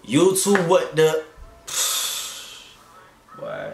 YouTube, what the... Boy,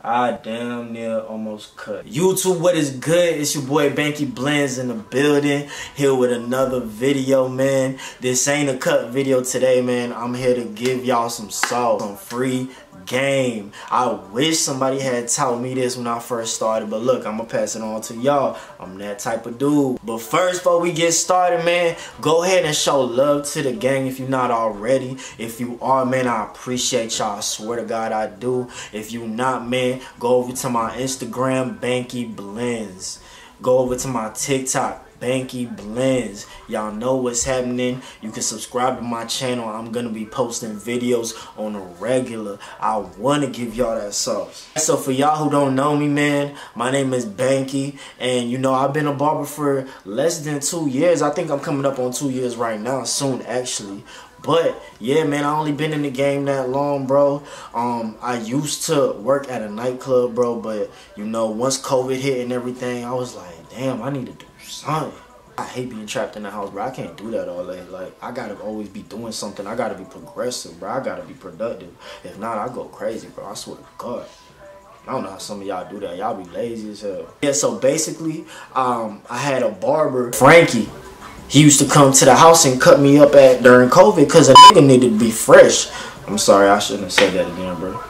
I damn near almost cut. YouTube, what is good? It's your boy Banky Blends in the building, here with another video, man. This ain't a cut video today, man. I'm here to give y'all some sauce, some free game. I wish somebody had taught me this when I first started, but look, I'm gonna pass it on to y'all. I'm that type of dude. But first, before we get started, man, go ahead and show love to the gang if you're not already. If you are, man, I appreciate y'all. I swear to God, I do. If you not, man, go over to my Instagram, Banky Blends. Go over to my TikTok, Banky Blends. Y'all know what's happening. You can subscribe to my channel. I'm gonna be posting videos on a regular. I wanna give y'all that sauce. So for y'all who don't know me, man, my name is Banky, and you know I've been a barber for less than 2 years. I think I'm coming up on 2 years right now, soon actually. But yeah, man, I only been in the game that long, bro. I used to work at a nightclub, bro, but you know, once COVID hit and everything, I was like, damn, I need to do something. I hate being trapped in the house, bro. I can't do that all day. Like, I gotta always be doing something. I gotta be progressive, bro. I gotta be productive. If not, I go crazy, bro. I swear to God. I don't know how some of y'all do that. Y'all be lazy as hell. Yeah, so basically, I had a barber, Frankie. He used to come to the house and cut me up during COVID because a nigga needed to be fresh. I'm sorry, I shouldn't have said that again, bro.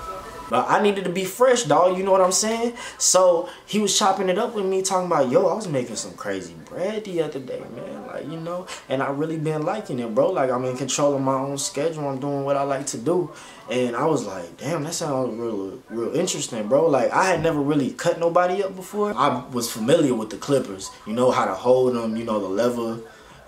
But I needed to be fresh, dog. You know what I'm saying? So he was chopping it up with me, talking about, yo, I was making some crazy bread the other day, man. Like, you know, and I really been liking it, bro. Like, I'm in control of my own schedule. I'm doing what I like to do. And I was like, damn, that sounds real interesting, bro. Like, I had never really cut nobody up before. I was familiar with the clippers. You know how to hold them, you know, the lever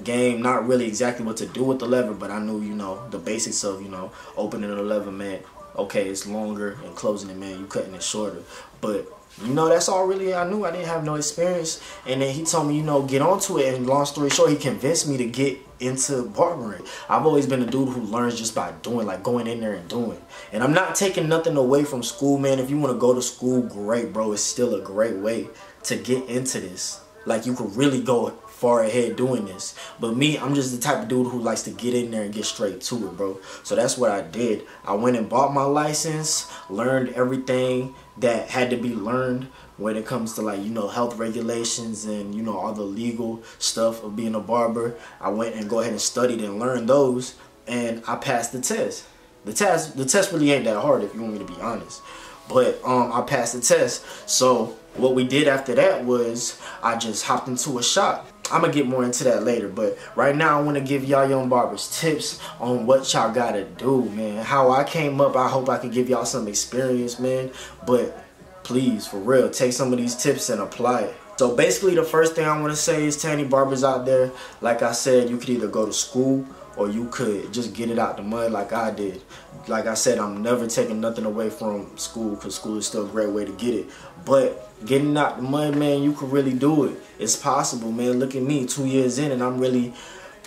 game, not really exactly what to do with the lever, but I knew, you know, the basics of, you know, opening the lever, man. Okay, it's longer, and closing it, man, you cutting it shorter. But, you know, that's all really I knew. I didn't have no experience. And then he told me, you know, get onto it. And long story short, he convinced me to get into barbering. I've always been a dude who learns just by doing, like going in there and doing. And I'm not taking nothing away from school, man. If you want to go to school, great, bro. It's still a great way to get into this. Like, you could really go far ahead doing this. But me, I'm just the type of dude who likes to get in there and get straight to it, bro. So that's what I did. I went and bought my license, learned everything that had to be learned when it comes to, like, you know, health regulations and, you know, all the legal stuff of being a barber. I went and go ahead and studied and learned those, and I passed the test. The test really ain't that hard, if you want me to be honest. But I passed the test. So what we did after that was I just hopped into a shop. I'm gonna get more into that later, but right now I want to give y'all young barbers tips on what y'all gotta do, man. How I came up, I hope I can give y'all some experience, man. But please, for real, take some of these tips and apply it. So basically, the first thing I want to say is to any barbers out there, like I said, you could either go to school or you could just get it out the mud like I did. Like I said, I'm never taking nothing away from school, because school is still a great way to get it. But getting out the mud, man, you can really do it. It's possible, man. Look at me, 2 years in, and I'm really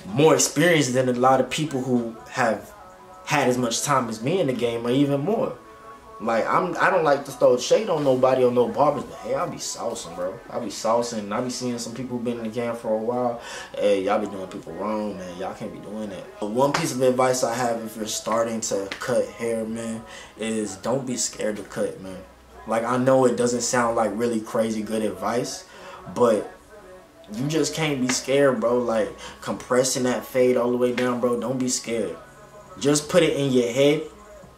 more experienced than a lot of people who have had as much time as me in the game, or even more. Like, I don't like to throw shade on nobody or no barbers, but hey, I be saucing, bro. I be saucing, and I be seeing some people who been in the game for a while. Hey, y'all be doing people wrong, man. Y'all can't be doing that. But one piece of advice I have if you're starting to cut hair, man, is don't be scared to cut, man. Like, I know it doesn't sound like really crazy good advice, but you just can't be scared, bro. Like, compressing that fade all the way down, bro, don't be scared. Just put it in your head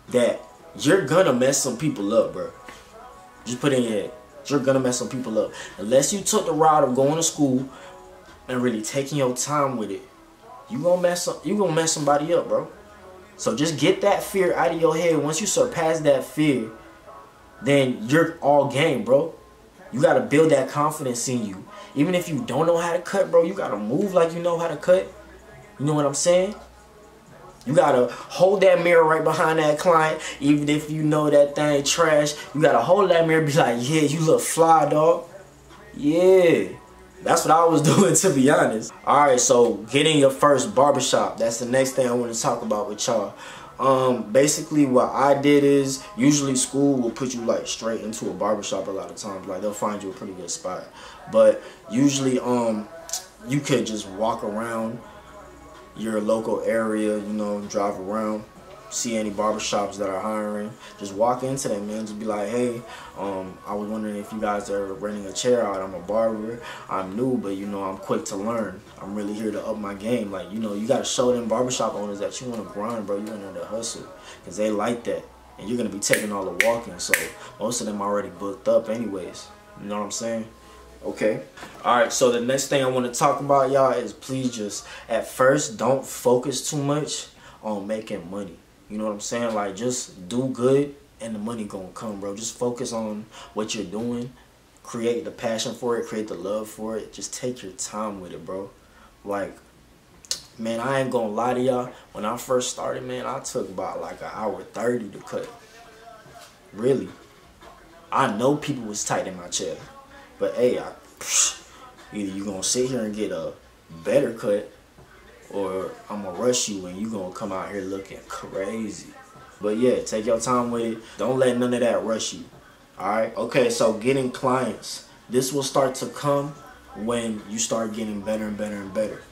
that you're gonna mess some people up, bro. Just put it in your head. You're gonna mess some people up. Unless you took the route of going to school and really taking your time with it, you gonna mess somebody up, bro. So just get that fear out of your head. Once you surpass that fear, then you're all game, bro. You gotta build that confidence in you. Even if you don't know how to cut, bro, you gotta move like you know how to cut. You know what I'm saying? You gotta hold that mirror right behind that client, even if you know that thing trash. You gotta hold that mirror and be like, yeah, you look fly, dog. Yeah. That's what I was doing, to be honest. Alright, so getting your first barbershop. That's the next thing I want to talk about with y'all. Basically what I did is, usually school will put you like straight into a barbershop a lot of times. Like, they'll find you a pretty good spot. But usually you could just walk around your local area, you know, drive around, see any barbershops that are hiring, just walk into them, man. Just be like, hey, I was wondering if you guys are renting a chair out. I'm a barber. I'm new, but you know, I'm quick to learn. I'm really here to up my game. Like, you know, you got to show them barbershop owners that you want to grind, bro. You want them to hustle, because they like that. And you're going to be taking all the walking. So most of them already booked up anyways. You know what I'm saying? Okay. Alright, so the next thing I want to talk about, y'all, is please just, at first, don't focus too much on making money. You know what I'm saying? Like, just do good and the money gonna come, bro. Just focus on what you're doing. Create the passion for it. Create the love for it. Just take your time with it, bro. Like, man, I ain't gonna lie to y'all. When I first started, man, I took about like 1:30 to cut. Really. I know people was tight in my chair. But, hey, either you gonna sit here and get a better cut, or I'm gonna rush you and you gonna come out here looking crazy. But yeah, take your time with it. Don't let none of that rush you. Alright? Okay, so getting clients. This will start to come when you start getting better and better and better.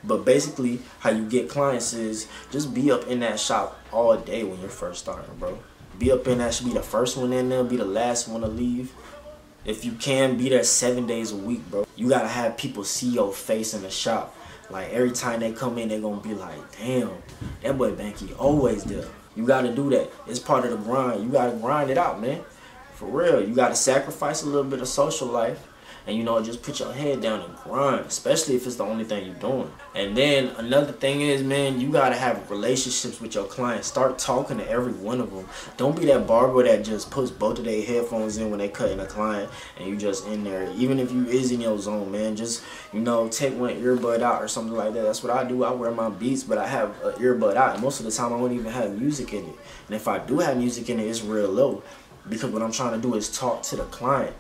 But basically, how you get clients is just be up in that shop all day when you're first starting, bro. Be up in that, should be the first one in there, be the last one to leave. If you can, be there 7 days a week, bro. You gotta have people see your face in the shop. Like, every time they come in, they're gonna be like, damn, that boy Banky always there. You gotta do that. It's part of the grind. You gotta grind it out, man. For real. You gotta sacrifice a little bit of social life. And, you know, just put your head down and grind, especially if it's the only thing you're doing. And then another thing is, man, you got to have relationships with your clients. Start talking to every one of them. Don't be that barber that just puts both of their headphones in when they cutting a client and you just in there. Even if you is in your zone, man, just, you know, take one earbud out or something like that. That's what I do. I wear my Beats, but I have an earbud out. And most of the time, I won't even have music in it. And if I do have music in it, it's real low. Because what I'm trying to do is talk to the client.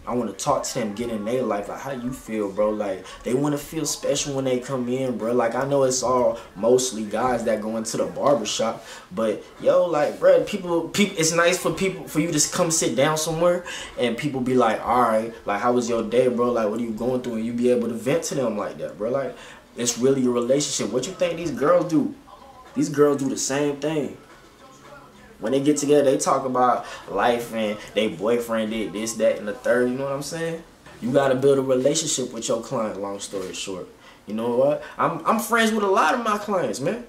I want to talk to them, get in their life, like, how you feel, bro? Like, they want to feel special when they come in, bro. Like, I know it's all mostly guys that go into the barbershop, but, yo, like, bro, people, it's nice for you to come sit down somewhere, and people be like, all right, like, how was your day, bro? Like, what are you going through? And you be able to vent to them like that, bro. Like, it's really a relationship. What you think these girls do? These girls do the same thing. When they get together, they talk about life and their boyfriend did this, that, and the third. You know what I'm saying? You got to build a relationship with your client, long story short. You know what? I'm friends with a lot of my clients, man.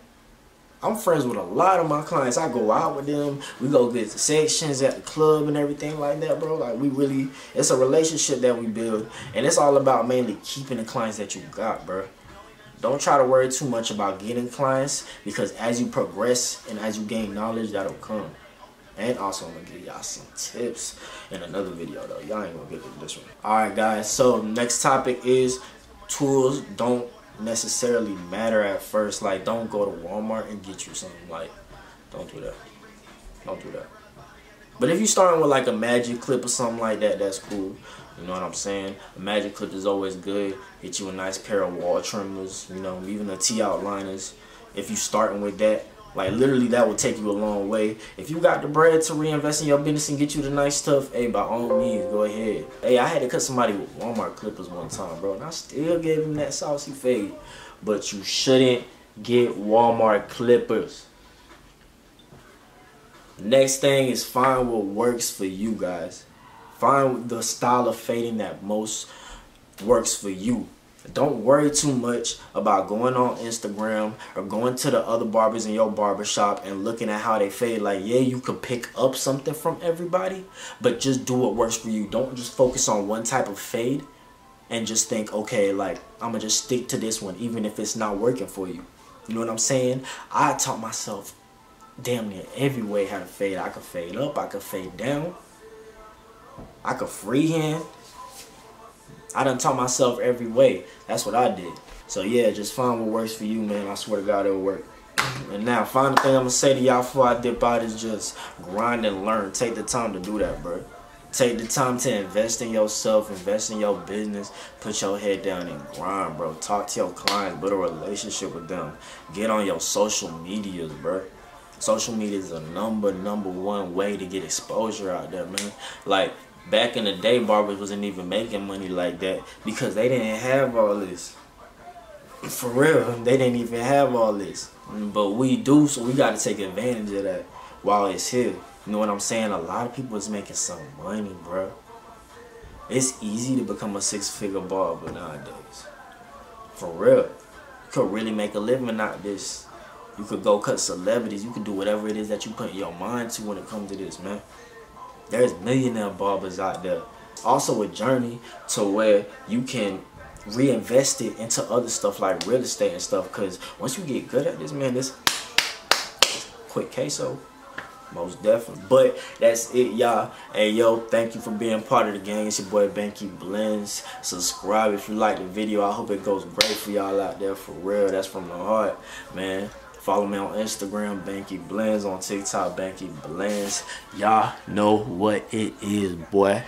I'm friends with a lot of my clients. I go out with them. We go get the sections at the club and everything like that, bro. Like, we really, it's a relationship that we build. And it's all about mainly keeping the clients that you got, bro. Don't try to worry too much about getting clients, because as you progress and as you gain knowledge, that'll come. And also, I'm going to give y'all some tips in another video, though. Y'all ain't going to get this one. Alright, guys. So, next topic is tools don't necessarily matter at first. Like, don't go to Walmart and get you something. Like, don't do that. Don't do that. But if you're starting with, like, a magic clip or something like that, that's cool. You know what I'm saying? A magic clip is always good. Get you a nice pair of wall trimmers, you know, even the T-outliners. If you starting with that, like, literally that will take you a long way. If you got the bread to reinvest in your business and get you the nice stuff, hey, by all means, go ahead. Hey, I had to cut somebody with Walmart clippers one time, bro, and I still gave him that saucy fade. But you shouldn't get Walmart clippers. Next thing is find what works for you, guys. Find the style of fading that most works for you. Don't worry too much about going on Instagram or going to the other barbers in your barbershop and looking at how they fade. Like, yeah, you could pick up something from everybody, but just do what works for you. Don't just focus on one type of fade and just think, okay, like, I'm going to just stick to this one even if it's not working for you. You know what I'm saying? I taught myself damn near every way how to fade. I could fade up, I could fade down, I could freehand. I done taught myself every way. That's what I did. So yeah, just find what works for you, man. I swear to God, it'll work. And now, final thing I'm gonna say to y'all before I dip out is just grind and learn. Take the time to do that, bro. Take the time to invest in yourself, invest in your business, put your head down and grind, bro. Talk to your clients, build a relationship with them. Get on your social medias, bro. Social media is a number one way to get exposure out there, man. Like, back in the day, barbers wasn't even making money like that because they didn't have all this. For real, they didn't even have all this. But we do, so we gotta take advantage of that while it's here. You know what I'm saying? A lot of people is making some money, bro. It's easy to become a 6-figure barber nowadays. For real. You could really make a living out of this. You could go cut celebrities. You could do whatever it is that you put your mind to when it comes to this, man. There's millionaire barbers out there. Also a journey to where you can reinvest it into other stuff like real estate and stuff. Because once you get good at this, man, this quick queso. Most definitely. But that's it, y'all. Hey, yo, thank you for being part of the gang. It's your boy Banky Blends. Subscribe if you like the video. I hope it goes great for y'all out there, for real. That's from the heart, man. Follow me on Instagram, Banky Blends. On TikTok, Banky Blends. Y'all know what it is, boy.